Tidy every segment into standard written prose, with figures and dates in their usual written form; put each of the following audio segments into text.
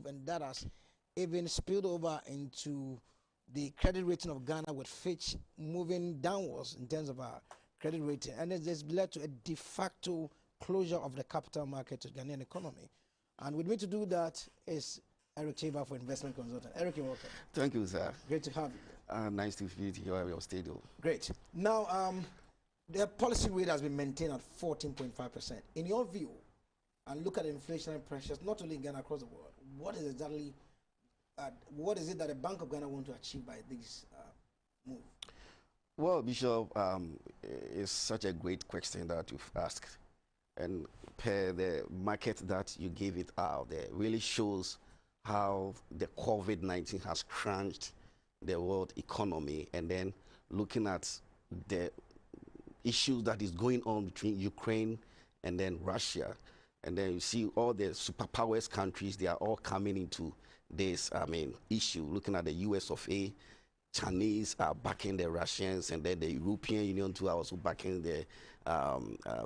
and that has even spilled over into the credit rating of Ghana, with Fitch moving downwards in terms of our credit rating, and it has led to a de facto closure of the capital market to the Ghanaian economy. And with me to do that is Eric Cheva for Investment Consultant. Eric, you're welcome. Thank you, sir. Great to have you. Nice to meet you here at your studio. Great. Now, the policy rate has been maintained at 14.5%. In your view, and look at inflationary pressures, not only in Ghana, across the world, what is it that the Bank of Ghana want to achieve by this move? Well, Bishop, it's such a great question that you've asked. And per the market that you gave it out there really shows how the COVID-19 has crushed the world economy, and then looking at the issues that is going on between Ukraine and then Russia, and then you see all the superpowers countries, they are all coming into this issue, looking at the US of A. Chinese are backing the Russians, and then the European Union too are also backing the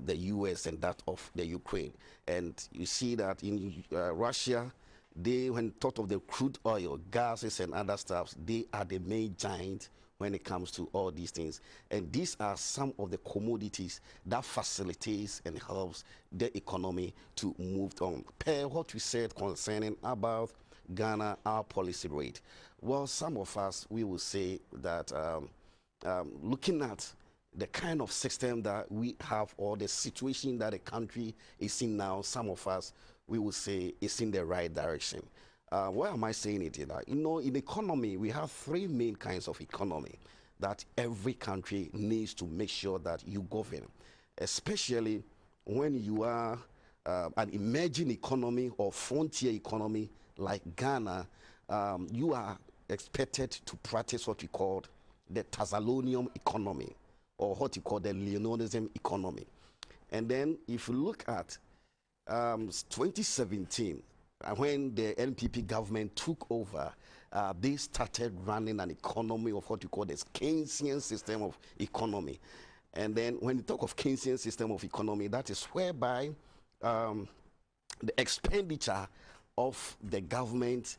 US and that of the Ukraine. And you see that in Russia, they, when thought of the crude oil, gases and other stuff, they are the main giant when it comes to all these things. And these are some of the commodities that facilitates and helps the economy to move on. Per what we said concerning about Ghana, our policy rate. Well, some of us, we will say that looking at the kind of system that we have, or the situation that the country is in now, some of us, we will say it's in the right direction. Why am I saying it? You know, in economy, we have three main kinds of economy that every country needs to make sure that you govern, especially when you are an emerging economy or frontier economy like Ghana. You are expected to practice what we call the Thessalonian economy, or what you call the Leonism economy. And then if you look at 2017, when the NPP government took over, they started running an economy of what you call the Keynesian system of economy. And then when you talk of Keynesian system of economy, that is whereby the expenditure of the government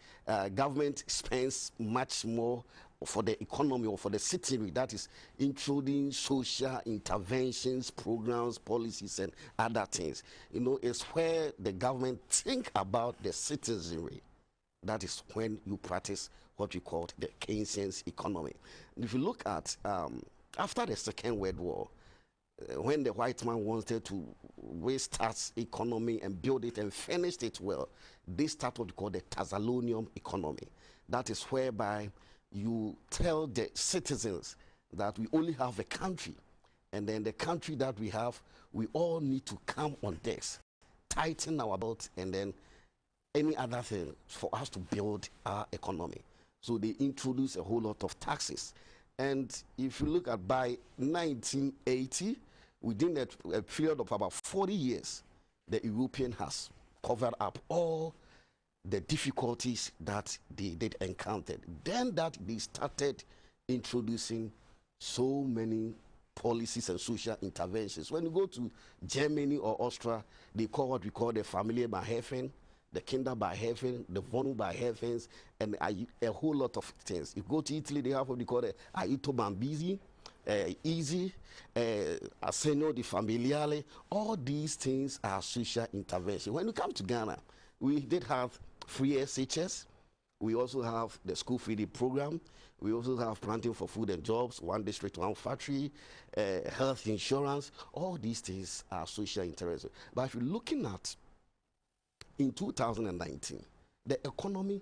spends much more for the economy or for the citizenry, that is including social interventions, programs, policies, and other things. You know, it's where the government think about the citizenry. That is when you practice what we call the Keynesian economy. And if you look at after the Second World War, when the white man wanted to restart economy and build it and finish it well, they started what we call the Thessalonian economy. That is whereby you tell the citizens that we only have a country, and then the country that we have, we all need to come on this, tighten our belt, and then any other thing for us to build our economy. So they introduce a whole lot of taxes. And if you look at by 1980, within a period of about 40 years, the European has covered up all the difficulties that they did encounter. Then that they started introducing so many policies and social interventions. When you go to Germany or Austria, they call what we call the Familie Beihilfen, the Kinderbeihilfen, the Wohnungsbeihilfen, and a whole lot of things. You go to Italy, they have what we call the Aiuto Bambisi, Easy, Assegno di Familiare. All these things are social intervention. When you come to Ghana, we did have free SHS. We also have the school feeding program. We also have planting for food and jobs, one district, one factory, health insurance. All these things are social intervention. But if you're looking at in 2019, the economy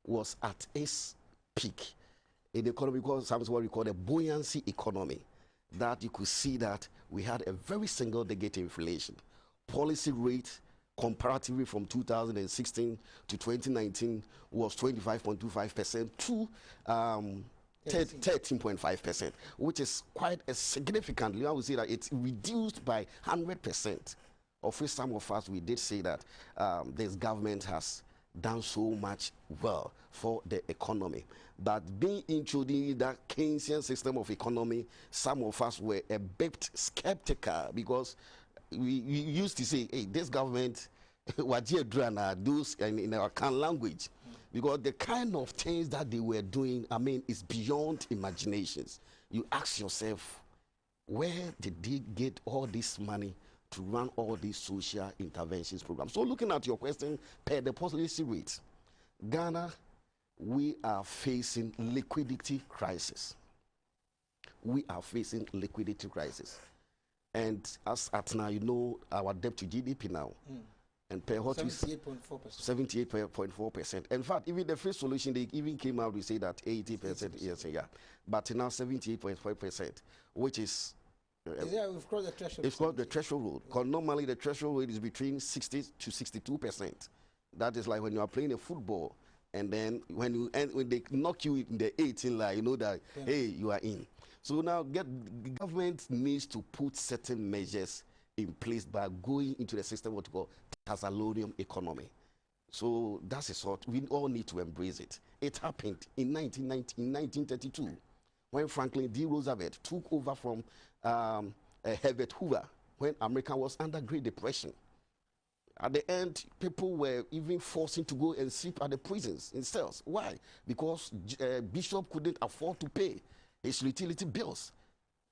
was at its peak. In the economy, because something what we call a buoyancy economy, that you could see that we had a very single-digit inflation. Policy rate comparatively from 2016 to 2019 was 25.25% to 13.5%, which is quite a significantly. I would say that it's reduced by 100%. Of which some of us, we did say that this government has done so much well for the economy. But being introduced that Keynesian system of economy, some of us were a bit skeptical, because we used to say, hey, this government those in our can language, because the kind of things that they were doing, I mean, is beyond imaginations. You ask yourself, where did they get all this money to run all these social interventions programs? So looking at your question, per the policy rate, Ghana, we are facing liquidity crisis. We are facing liquidity crisis. And as at now, you know, our debt to GDP now, and per what 78.4%. 78.4%. In fact, even the first solution, they even came out to say that 80%, yes, yeah. But now 78.5%, which is we've crossed the threshold. it's called the threshold rate. Because normally the threshold rate is between 60 to 62%. That is like when you are playing a football, and then when they knock you in the 18 line, you know that hey, you are in. So now government needs to put certain measures in place by going into the system what we call Thessalonian economy. So that's a sort, we all need to embrace it. It happened in 1932 when Franklin D. Roosevelt took over from Herbert Hoover when America was under Great Depression. At the end, people were even forcing to go and sleep at the prisons in cells. Why? Because Bishop couldn't afford to pay his utility bills.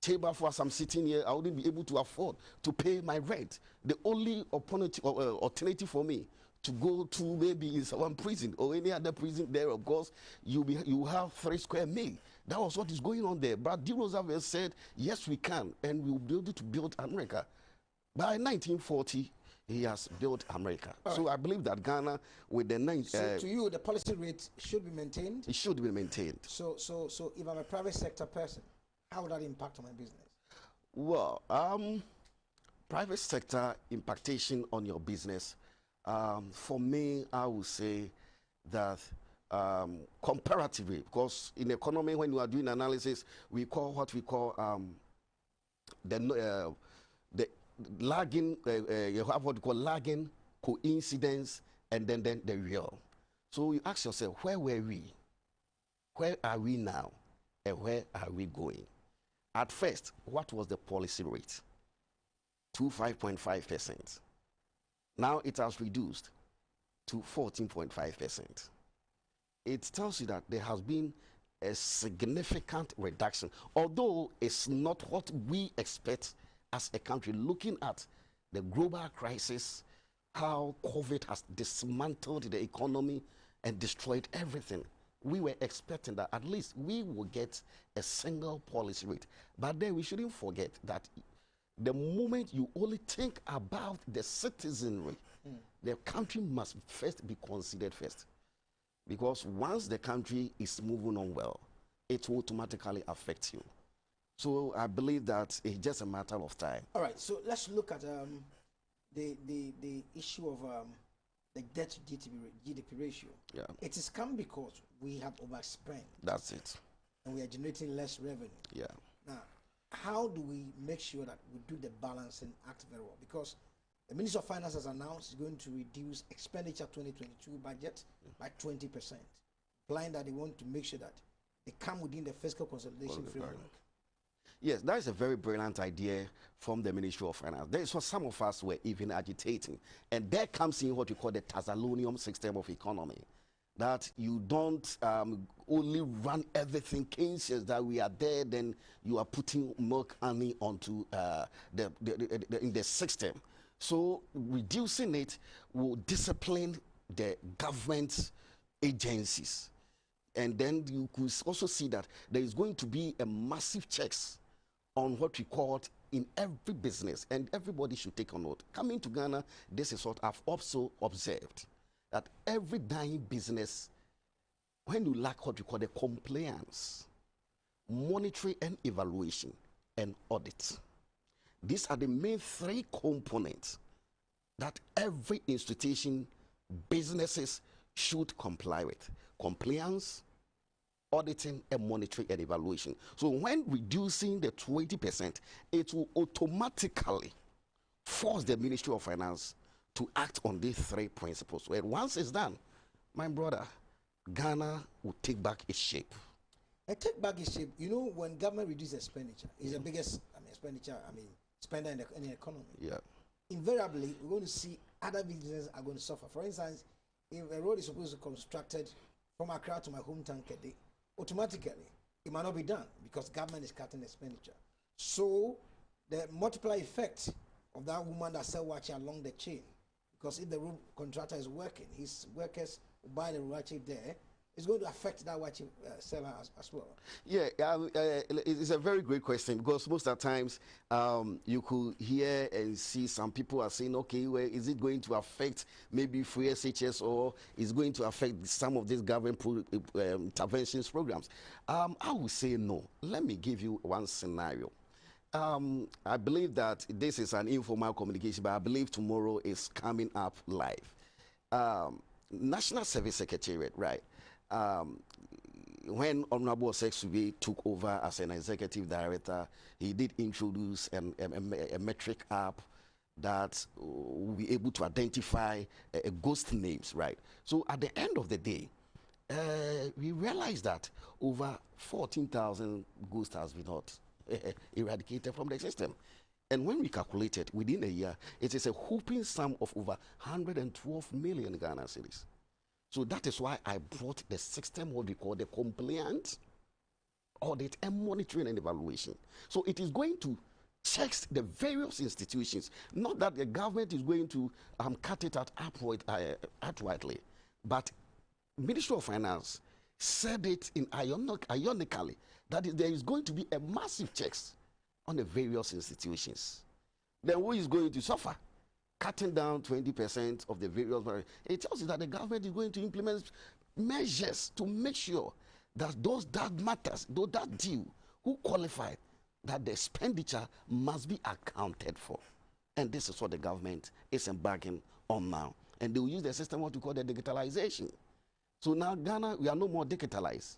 Chamber, for as I'm sitting here, I wouldn't be able to afford to pay my rent. The only alternative for me to go to maybe is one prison or any other prison there, of course, you have 3 square meal. That was what is going on there. But D. Roosevelt said, yes, we can, and we'll be able to build America. By 1940, he has built America. So I believe that Ghana, with the so to you, the policy rate should be maintained? It should be maintained. So if I'm a private sector person, how would that impact on my business? Well, private sector impactation on your business, for me, I would say that comparatively, because in economy, when you are doing analysis, we call what we call the lagging, you have what we call lagging, coincidence, and then the real. So you ask yourself, where were we? Where are we now? And where are we going? At first, what was the policy rate? 5.5%. Now it has reduced to 14.5%. It tells you that there has been a significant reduction, although it's not what we expect as a country, looking at the global crisis, how COVID has dismantled the economy and destroyed everything. We were expecting that at least we will get a single policy rate. But then we shouldn't forget that the moment you only think about the citizenry, the country must first be considered first. Because once the country is moving on well, it will automatically affect you. So I believe that it's just a matter of time. All right, so let's look at the issue of the debt to GDP ratio. Yeah. It is come because we have overspent. That's it. And we are generating less revenue. Yeah. Now, how do we make sure that we do the balancing act very well? Because the Minister of Finance has announced it's going to reduce expenditure 2022 budget by 20%, implying that they want to make sure that they come within the fiscal consolidation framework. Yes, that is a very brilliant idea from the Ministry of Finance. That is what some of us were even agitating. And there comes in what we call the Thessalonian system of economy. That you don't only run everything Keynesian, that we are there, then you are putting milk honey onto in the system. So reducing it will discipline the government agencies. And then you could also see that there is going to be a massive checks on what we call it in every business, and everybody should take a note. Coming to Ghana, this is what I've also observed, that every dying business, when you lack what we call the compliance, monitoring and evaluation, and audit, these are the main 3 components that every institution, businesses should comply with: compliance, auditing, and monitoring and evaluation. So when reducing the 20%, it will automatically force the Ministry of Finance to act on these 3 principles. And once it's done, my brother, Ghana will take back its shape. Take back its shape. You know, when government reduces expenditure, it's the biggest spender in the economy. Yeah. Invariably, we're going to see other businesses are going to suffer. For instance, if a road is supposed to be constructed from Accra to my hometown, Kede, automatically it might not be done because government is cutting expenditure. So the multiplier effect of that woman that sell watch along the chain, because if the road contractor is working, his workers will buy the watch there, it's going to affect that watch seller as well. Yeah, it's a very great question because most of the times you could hear and see some people are saying, okay, well, is it going to affect maybe free SHS or is going to affect some of these government interventions programs? I would say no. Let me give you one scenario. I believe that this is an informal communication, but I believe tomorrow is coming up live. National Service Secretariat, right? When Honorable Sexubi took over as an executive director, he did introduce a metric app that will be able to identify ghost names, right? So at the end of the day, we realized that over 14,000 ghosts has been not eradicated from the system. And when we calculated within a year, it is a whooping sum of over 112 million Ghana cedis. So that is why I brought the system, what we call the compliance, audit, and monitoring and evaluation. So it is going to check the various institutions. Not that the government is going to cut it out outrightly, but Ministry of Finance said it in ironically that there is going to be a massive checks on the various institutions. Then who is going to suffer? Cutting down 20% of the various, it tells you that the government is going to implement measures to make sure that those that matters, those that due, who qualify, that the expenditure must be accounted for. And this is what the government is embarking on now. And they will use the system, what we call the digitalization. So now Ghana, we are no more digitalized.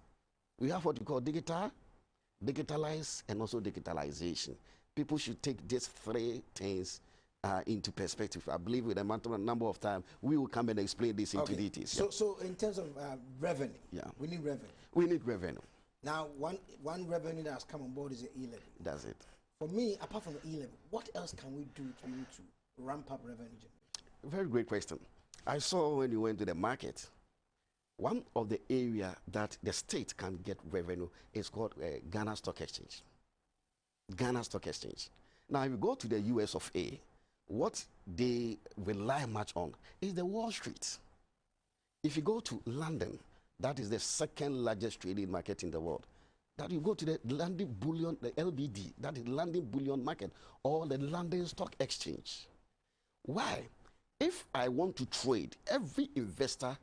We have what we call digitalize, and also digitalization. People should take these three things into perspective. I believe with a number of time, we will come and explain this into details. So in terms of revenue, we need revenue. We need revenue. Now, one revenue that has come on board is the e-levy. That's it. For me, apart from the e-levy, what else can we do to be able to ramp up revenue generation? Very great question. I saw when you went to the market, one of the area that the state can get revenue is called Ghana Stock Exchange. Ghana Stock Exchange. Now, if you go to the US of A, what they rely much on is the Wall Street. If you go to London, that is the second largest trading market in the world. That you go to the London Bullion, the LBD, that is London Bullion Market, or the London Stock Exchange. Why? If I want to trade, every investor,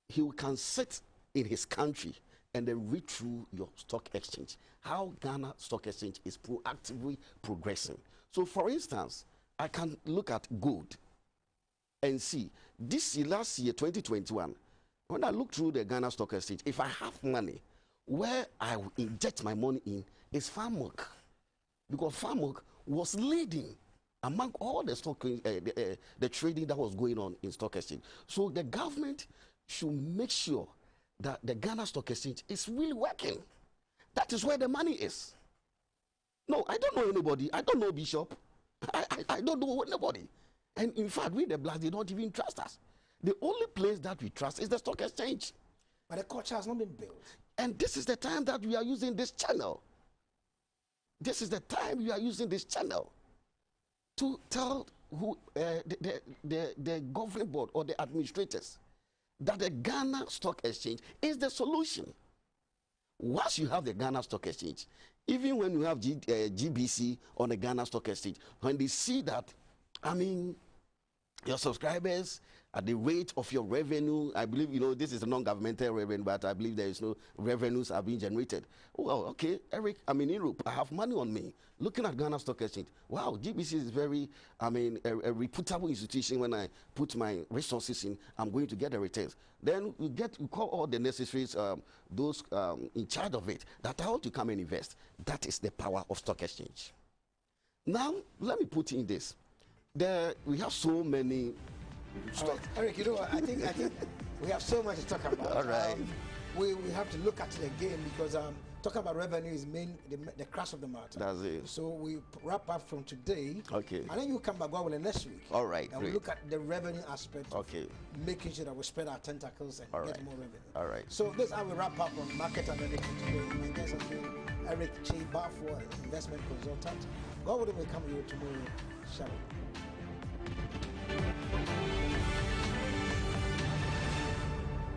he can sit in his country and then read through your stock exchange, how Ghana Stock Exchange is proactively progressing. So, for instance, I can look at gold and see this year, last year, 2021, when I look through the Ghana Stock Exchange, if I have money, where I will inject my money in is FAMOC. Because FAMOC was leading among all the stock, the trading that was going on in stock exchange. So the government should make sure that the Ghana Stock Exchange is really working. That is where the money is. No, I don't know anybody. I don't know Bishop. I don't know anybody. And in fact, we the blacks, they don't even trust us. The only place that we trust is the stock exchange. But the culture has not been built. And this is the time that we are using this channel. This is the time we are using this channel to tell who the governing board or the administrators that the Ghana Stock Exchange is the solution. Once you have the Ghana Stock Exchange, even when you have GBC on the Ghana Stock Exchange, when they see that, I mean, your subscribers at the rate of your revenue, I believe, you know, this is a non-governmental revenue, but I believe there is no revenues are being generated. Oh, well, okay, Eric, I'm in Europe, I have money on me. Looking at Ghana Stock Exchange, wow, GBC is very, I mean, a reputable institution. When I put my resources in, I'm going to get the returns. Then you call all the necessaries, those in charge of it, that I want to come and invest. That is the power of stock exchange. Now, let me put in this. We have so many stock. Eric, you know what? I think we have so much to talk about. All right. We have to look at it again because talking about revenue is the crux of the matter. That's it. So we wrap up from today. Okay. And then you come back, God willing, next week. All right. And great. we look at the revenue aspect. Okay. Making sure that we spread our tentacles and All get right. more revenue. All right. So this is how we wrap up on market analytics today. My guest has been Eric Che Barfor, investment consultant. God willing, we come here tomorrow. Shalom.